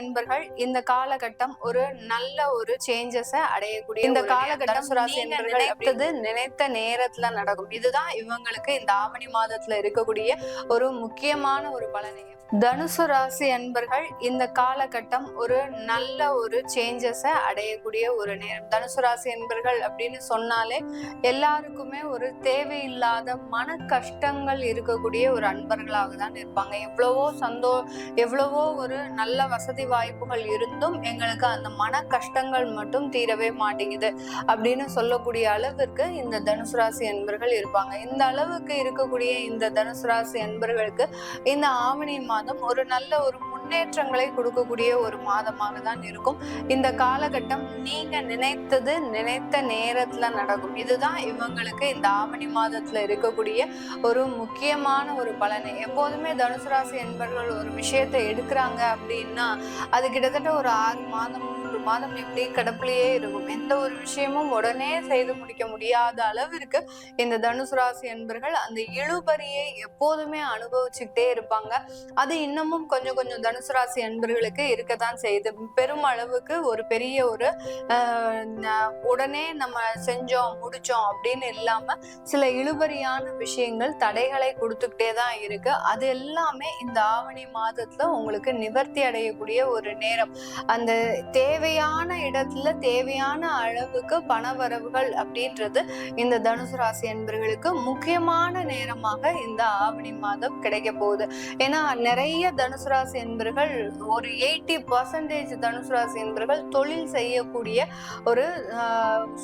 அன்பர்கள் இந்த காலகட்டம் ஒரு நல்ல ஒரு சேஞ்சஸ அடையக்கூடிய இந்த காலகட்டம் தனுசு ராசி அன்பர்கள் நினைத்த நேரத்துல நடக்கும். இதுதான் இவங்களுக்கு இந்த ஆவணி மாதத்துல இருக்கக்கூடிய ஒரு முக்கியமான ஒரு பலனை. தனுசு ராசி அன்பர்கள் இந்த காலகட்டம் ஒரு நல்ல ஒரு சேஞ்சஸ அடையக்கூடிய ஒரு நேரம். தனுசு ராசி அன்பர்கள் அப்படின்னு சொன்னாலே எல்லாருக்குமே ஒரு தேவையில்லாத மன கஷ்டங்கள் இருக்கக்கூடிய ஒரு அன்பர்களாக தான் இருப்பாங்க. எவ்வளவோ ஒரு நல்ல வசதி வாய்ப்புகள் இருந்தும் எங்களுக்கு அந்த மன கஷ்டங்கள் மட்டும் தீரவே மாட்டேங்குது அப்படின்னு சொல்லக்கூடிய அளவிற்கு இந்த தனுசு ராசி அன்பர்கள் இருப்பாங்க. இந்த அளவுக்கு இருக்கக்கூடிய இந்த தனுசு ராசி அன்பர்களுக்கு இந்த ஆவணி ஒரு நல்ல ஒரு முன்னேற்றங்களை கொடுக்கக்கூடிய ஒரு மாதமாக தான் இருக்கும். இந்த காலகட்டம் நீங்க நினைத்த நேரத்துல நடக்கும். இதுதான் இவங்களுக்கு இந்த ஆவணி மாதத்துல இருக்கக்கூடிய ஒரு முக்கியமான ஒரு பலனை. எப்போதுமே தனுசு ராசி என்பவர்கள் ஒரு விஷயத்தை எடுக்கிறாங்க அப்படின்னா அது கிட்டத்தட்ட ஒரு 6 மாதம் 3 மாதம் இப்படி கிடப்பிலேயே இருக்கும். எந்த ஒரு விஷயமும் உடனே செய்து முடிக்க முடியாத அளவிற்கு இந்த தனுசு ராசி என்பர்கள் அந்த இழுபறியை எப்போதுமே அனுபவிச்சுக்கிட்டே இருப்பாங்க. அது இன்னமும் கொஞ்சம் தனுசு ராசி அன்பர்களுக்கு இருக்கத்தான் செய்யுது. பெரும் அளவுக்கு ஒரு பெரிய ஒரு உடனே நம்ம செஞ்சோம் முடிச்சோம் அப்படின்னு இல்லாம சில இழுபறியான விஷயங்கள் தடைகளை கொடுத்துக்கிட்டே தான் இருக்கு. அது எல்லாமே இந்த ஆவணி மாதத்துல உங்களுக்கு நிவர்த்தி அடையக்கூடிய ஒரு நேரம். அந்த தேவையான இடத்துல தேவையான அளவுக்கு பணவரவுகள் அப்படின்றது இந்த தனுசு ராசி அன்பர்களுக்கு முக்கியமான நேரமாக இந்த ஆவணி மாதம் கிடைக்க போகுது. ஏன்னா நிறைய தனுசு ராசி என்பர்கள் ஒரு 80% தனுசு ராசி என்பர்கள் தொழில் செய்யக்கூடிய ஒரு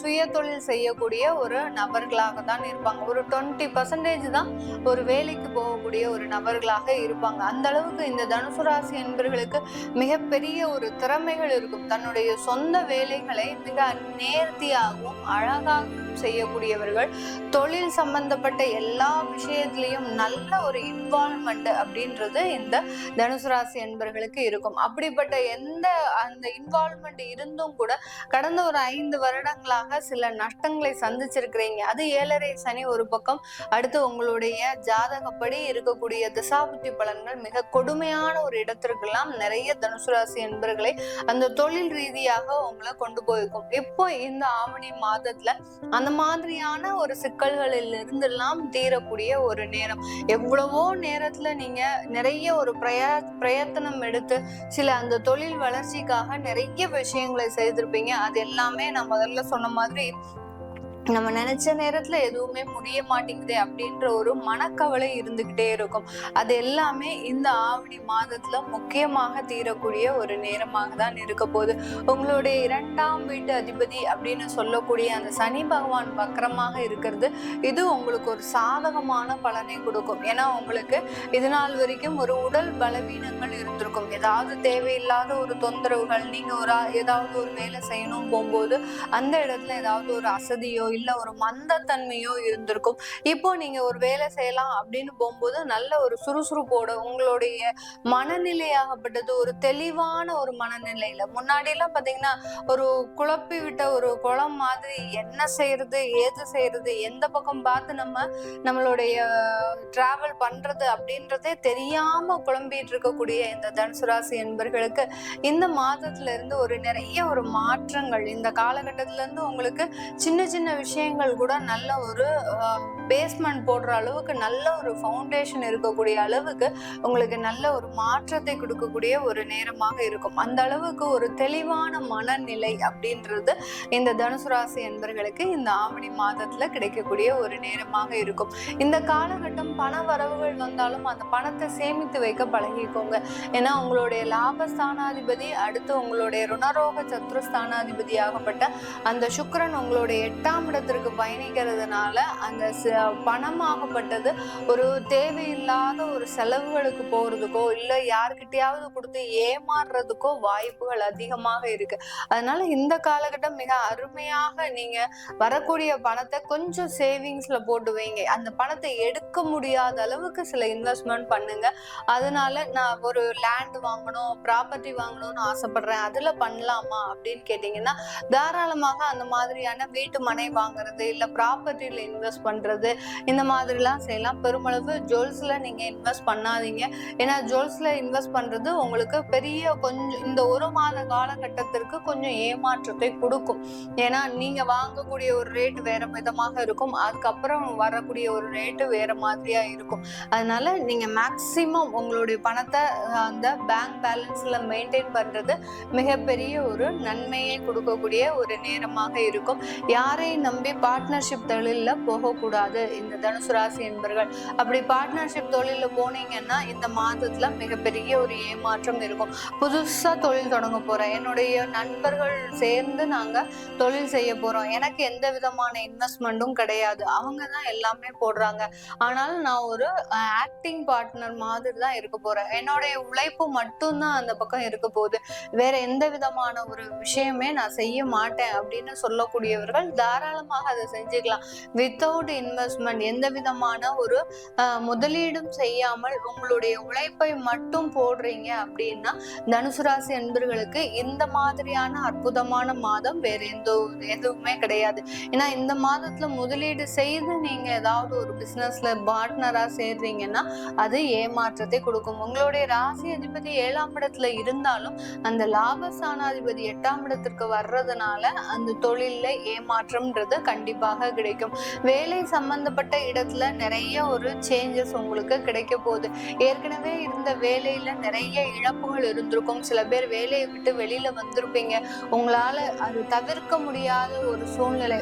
சுய தொழில் செய்யக்கூடிய ஒரு நபர்களாக தான் இருப்பாங்க. ஒரு 20% தான் ஒரு வேலைக்கு போகக்கூடிய ஒரு நபர்களாக இருப்பாங்க. அந்த அளவுக்கு இந்த தனுசு ராசி என்பர்களுக்கு மிகப்பெரிய ஒரு திறமைகள் இருக்கும். தன்னுடைய சொந்த வேலைகளை மிக நேர்த்தியாகவும் அழகாகவும் செய்யக்கூடியவர்கள். தொழில் சம்பந்தப்பட்ட எல்லா விஷயத்திலையும் நல்ல ஒரு இன்வால்வ்மெண்ட் அப்படின்றது இந்த தனுசு ராசி என்பர்களுக்கு இருக்கும். அப்படிப்பட்ட அந்த இன்வால்வ்மெண்ட் இருந்தும் கூட கடந்த ஒரு 5 வருடங்களாக சில நஷ்டங்களை சந்திச்சிருக்கிறீங்க. அது 7.5 சனி ஒரு பக்கம், அடுத்து உங்களுடைய ஜாதகப்படி இருக்கக்கூடிய திசாபுத்தி பலன்கள் மிக கொடுமையான ஒரு இடத்திற்கெல்லாம் நிறைய தனுசு ராசி என்பர்களை அந்த தொழில் ரீதியாக உங்களை கொண்டு போயிருக்கும். இப்போ இந்த ஆவணி மாதத்துல அந்த மாதிரியான ஒரு சிக்கல்களில் இருந்தெல்லாம் தீரக்கூடிய ஒரு நேரம். எவ்வளவோ நேரத்துல நீங்க நிறைய ஒரு பிரயத்தனம் எடுத்து சில அந்த தொழில் வளர்ச்சிக்காக நிறைய விஷயங்களை செய்திருப்பீங்க. அது எல்லாமே நான் முதல்ல சொன்ன மாதிரி நம்ம நினைச்ச நேரத்துல எதுவுமே முடிய மாட்டேங்குது அப்படின்ற ஒரு மனக்கவலை இருந்துகிட்டே இருக்கும். அது எல்லாமே இந்த ஆவணி மாதத்துல முக்கியமாக தீரக்கூடிய ஒரு நேரமாக தான் இருக்க போகுது. உங்களுடைய 2ஆம் வீட்டு அதிபதி அப்படின்னு சொல்லக்கூடிய அந்த சனி பகவான் வக்கரமாக இருக்கிறது இது உங்களுக்கு ஒரு சாதகமான பலனை கொடுக்கும். ஏன்னா உங்களுக்கு இது நாள் வரைக்கும் ஒரு உடல் பலவீனங்கள் இருந்திருக்கும். ஏதாவது தேவையில்லாத ஒரு தொந்தரவுகள், நீங்க ஏதாவது ஒரு வேலை செய்யணும் போகும்போது அந்த இடத்துல ஏதாவது ஒரு அசதியோ இல்ல ஒரு மந்தத்தன்மையோ இருந்திருக்கும். இப்போ நீங்க ஒரு வேலை செய்யலாம் அப்படின்னு போகும்போது நல்ல ஒரு சுறுசுறுப்போட உங்களுடைய மனநிலையாகப்பட்டது ஒரு தெளிவான ஒரு மனநிலையில. முன்னாடி எல்லாம் பாத்தீங்கன்னா ஒரு குழப்பி விட்ட ஒரு குளம் மாதிரி என்ன செய்யறது ஏது செய்யறது எந்த பக்கம் பார்த்து நம்மளுடைய டிராவல் பண்றது அப்படின்றதே தெரியாம குழம்பிட்டு இருக்கக்கூடிய இந்த தனுசு ராசி என்பர்களுக்கு இந்த மாதத்துல இருந்து ஒரு நிறைய ஒரு மாற்றங்கள் இந்த காலகட்டத்துல இருந்து உங்களுக்கு சின்ன விஷயங்கள் கூட நல்ல ஒரு பேஸ்மெண்ட் போடுற அளவுக்கு நல்ல ஒரு ஃபவுண்டேஷன் இருக்கக்கூடிய அளவுக்கு உங்களுக்கு நல்ல ஒரு மாற்றத்தை கொடுக்கக்கூடிய ஒரு நேரமாக இருக்கும். அந்த அளவுக்கு ஒரு தெளிவான மனநிலை அப்படின்றது இந்த தனுசு ராசி என்பர்களுக்கு இந்த ஆவணி மாதத்துல கிடைக்கக்கூடிய ஒரு நேரமாக இருக்கும். இந்த காலகட்டம் பண வரவுகள் வந்தாலும் அந்த பணத்தை சேமித்து வைக்க பழகிக்கோங்க. ஏன்னா உங்களுடைய லாபஸ்தானாதிபதி அடுத்து உங்களுடைய ருணரோக சத்ருஸ்தானாதிபதி ஆகப்பட்ட அந்த சுக்கிரன் உங்களுடைய 8ஆம் இடத்திற்கு பயணிக்கிறதுனால அந்த பணமாகப்பட்டது ஒரு தேவையில்லாத ஒரு செலவுகளுக்கு போறதுக்கோ இல்ல யாருக்கிட்டையாவது கொடுத்து ஏமாறுறதுக்கோ வாய்ப்புகள் அதிகமாக இருக்கு. அதனால இந்த காலகட்டம் மிக அருமையாக நீங்க வரக்கூடிய பணத்தை கொஞ்சம் சேவிங்ஸ்ல போட்டு வைங்க. அந்த பணத்தை எடுக்க முடியாத அளவுக்கு சில இன்வெஸ்ட்மெண்ட் பண்ணுங்க. அதனால நான் ஒரு லேண்ட் வாங்கணும் ப்ராப்பர்ட்டி வாங்கணும்னு ஆசைப்படுறேன், அதுல பண்ணலாமா அப்படின்னு கேட்டீங்கன்னா தாராளமாக அந்த மாதிரியான வீட்டு மனை வாங்குறது, இல்ல ப்ராப்பர்ட்டில இன்வெஸ்ட் பண்றது, இந்த மாதிரிலாம் செய்யலாம். பெருமளவு ஜுவல்ஸ்ல நீங்க இன்வெஸ்ட் பண்ணாதீங்க. ஏன்னா ஜுவல்ஸ்ல இன்வெஸ்ட் பண்றது உங்களுக்கு பெரிய கொஞ்சம் இந்த 1 மாத காலகட்டத்திற்கு கொஞ்சம் ஏமாற்றத்தை கொடுக்கும். ஏன்னா நீங்க வாங்கக்கூடிய ஒரு ரேட் வேற விதமாக இருக்கும், அதுக்கப்புறம் வரக்கூடிய ஒரு ரேட்டு வேற மாதிரியா இருக்கும். அதனால நீங்க மேக்சிமம் உங்களுடைய பணத்தை அந்த பேங்க் பேலன்ஸ்ல மெயின்டைன் பண்றது மிகப்பெரிய ஒரு நன்மையை கொடுக்கக்கூடிய ஒரு நேரமாக இருக்கும். யாரையும் நம்பி பார்ட்னர்ஷிப் தொழில போகக்கூடாது இந்த தனுசு ராசி என்பர்கள். அப்படி பார்ட்னர்ஷிப் தொழில போனீங்கன்னா இந்த மாதத்துல மிகப்பெரிய ஒரு ஏமாற்றம் இருக்கும். புதுசா தொழில் தொடங்க போறேன், என்னுடைய நண்பர்கள் சேர்ந்து நாங்க தொழில் செய்ய போறோம், எனக்கு எந்த விதமான இன்வெஸ்ட்மெண்ட்டும் கிடையாது, அவங்க தான் எல்லாமே போடுறாங்க, ஆனால் நான் ஒரு ஆக்டிங் பார்ட்னர் மாதிரி தான் இருக்க போறேன், என்னுடைய உழைப்பு மட்டும்தான் அந்த பக்கம் இருக்க போகுது, வேற எந்த விதமான ஒரு விஷயமே நான் செய்ய மாட்டேன் அப்படின்னு சொல்லக்கூடியவர்கள் தாராளமாக அதை செஞ்சுக்கலாம். வித்தவுட் இன்வெஸ்ட்மெண்ட், எந்த விதமான ஒரு முதலீடும் செய்யாமல் உங்களுடைய உழைப்பை மட்டும் போடுறீங்க அப்படின்னா தனுசு ராசி அன்பர்களுக்கு இந்த மாதிரியான அற்புதமான மாதம் வேற எதுவுமே கிடையாது. ஏன்னா இந்த மாதத்துல முதலீடு செய்து நீங்க ஏதாவது ஒரு பிசினஸ்ல பார்ட்னரா சேர்றீங்கன்னா அது ஏமாற்றத்தை கொடுக்கும். உங்களுடைய ராசி அதிபதி 7ஆம் இடத்துல இருந்தாலும் அந்த லாபஸ்தானாதிபதி 8ஆம் இடத்திற்கு வர்றதுனால அந்த தொழில்ல ஏமாற்றம்ன்றது கண்டிப்பாக கிடைக்கும். வேலை சம்பந்தப்பட்ட இடத்துல நிறைய ஒரு சேஞ்சஸ் உங்களுக்கு கிடைக்க போகுது. ஏற்கனவே இருந்த வேலையில நிறைய இழப்புகள் இருந்திருக்கும், சில பேர் வேலையை விட்டு வெளியில வந்திருப்பீங்க, உங்களால அது தவிர்க்க முடியாத ஒரு சூழ்நிலை.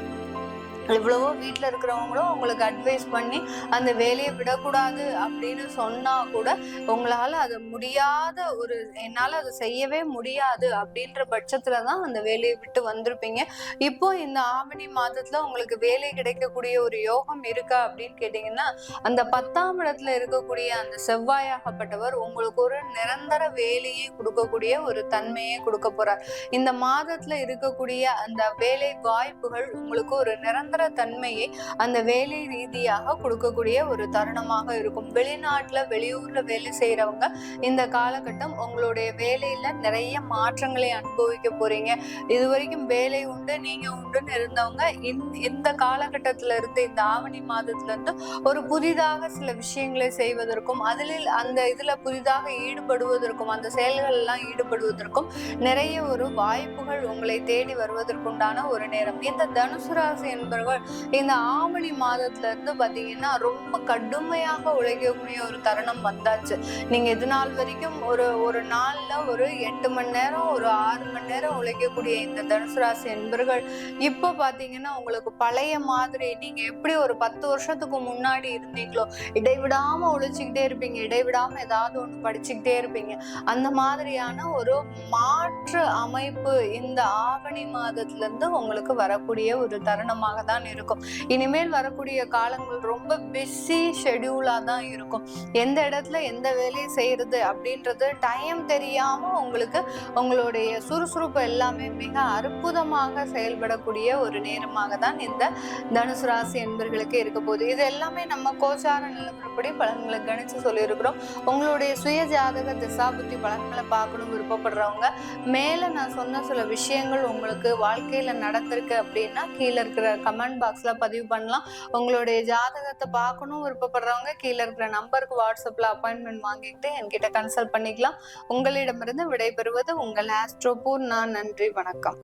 எவ்வளவோ வீட்டுல இருக்கிறவங்களும் உங்களுக்கு அட்வைஸ் பண்ணி அந்த வேலையை விடக்கூடாது அப்படின்னு சொன்னா கூட உங்களால அது முடியாத ஒரு, என்னால அதை செய்யவே முடியாது அப்படின்ற பட்சத்துலதான் அந்த வேலையை விட்டு வந்திருப்பீங்க. இப்போ இந்த ஆவணி மாதத்துல உங்களுக்கு வேலை கிடைக்கக்கூடிய ஒரு யோகம் இருக்கா அப்படின்னு கேட்டீங்கன்னா அந்த 10ஆம் இடத்துல இருக்கக்கூடிய அந்த செவ்வாயாகப்பட்டவர் உங்களுக்கு ஒரு நிரந்தர வேலையை கொடுக்கக்கூடிய ஒரு தன்மையை கொடுக்க போறார். இந்த மாதத்துல இருக்கக்கூடிய அந்த வேலை வாய்ப்புகள் உங்களுக்கு ஒரு நிரந்தர தன்மையை அந்த வேலை ரீதியாக கொடுக்கக்கூடிய ஒரு தருணமாக இருக்கும். வெளிநாட்டுல வெளியூர்ல வேலை செய்யறவங்க இந்த காலகட்டம் உங்களுடைய வேலையில நிறைய மாற்றங்களை அனுபவிக்க போறீங்க. இதுவரைக்கும் வேலை உண்டு நீங்க உண்டுன்னு இருந்தவங்க இந்த காலகட்டத்துல இருந்து இந்த ஆவணி மாதத்துல இருந்து ஒரு புதிதாக சில விஷயங்களை செய்வதற்கும் அந்த இதுல புதிதாக ஈடுபடுவதற்கும் அந்த செயல்கள் எல்லாம் ஈடுபடுவதற்கும் நிறைய ஒரு வாய்ப்புகள் உங்களை தேடி வருவதற்குண்டான ஒரு நேரம். இந்த தனுசு ராசி என்பவர்கள் இந்த ஆவணி மாதத்துல இருந்து பாத்தீங்கன்னா ரொம்ப கடுமையாக உழைக்கக்கூடிய ஒரு தருணம் வந்தாச்சு. நீங்க இது நாள் வரைக்கும் ஒரு நாள்ல ஒரு 8 மணி நேரம் ஒரு 6 மணி நேரம் உழைக்கக்கூடிய இந்த தனுசு ராசி என்பர்கள் இப்ப பாத்தீங்கன்னா உங்களுக்கு பழைய மாதிரி நீங்க எப்படி ஒரு 10 வருஷத்துக்கு முன்னாடி இருந்தீங்களோ இடைவிடாம உழைச்சுக்கிட்டே இருப்பீங்க, இடைவிடாம ஏதாவது ஒண்ணு படிச்சுக்கிட்டே இருப்பீங்க, அந்த மாதிரியான ஒரு மாற்று அமைப்பு இந்த ஆவணி மாதத்துல இருந்து உங்களுக்கு வரக்கூடிய ஒரு தருணமாக தான் இருக்கும். இனிமேல் வரக்கூடிய காலங்கள் ரொம்ப பிஸி ஷெட்யூலா தான் இருக்கும். எந்த இடத்துல எந்த வேலையை செய்யறது அப்படின்றது டைம் தெரியாம உங்களுக்கு உங்களுடைய சுறுசுறுப்பு எல்லாமே மிக அற்புதமாக செயல்படக்கூடிய ஒரு நேரமாக தான் இந்த தனுசு ராசி என்பர்களுக்கு இருக்க போகுது. இது எல்லாமே நம்ம கோச்சார நிலவரப்படி பலன்களை கணிச்சு சொல்லியிருக்கிறோம். உங்களுடைய சுய ஜாதக திசாபுத்தி பலன்களை பார்க்கணும் விருப்பப்படுறவங்க மேல நான் சொன்ன சில விஷயங்கள் உங்களுக்கு வாழ்க்கையில நடந்திருக்கு அப்படின்னா கீழே இருக்கிற கமெண்ட் பாக்ஸ்ல பதிவு பண்ணலாம். உங்களுடைய ஜாதகத்தை பார்க்கணும் விருப்பப்படுறவங்க கீழே இருக்கிற நம்பருக்கு வாட்ஸ்அப்ல அப்பாயின்மெண்ட் வாங்கிட்டு என்கிட்ட கன்சல்ட் பண்ணிக்கலாம். உங்களிடமிருந்து விடைபெறுவது உங்கள் ஆஸ்ட்ரோபூர். நான் நன்றி, வணக்கம்.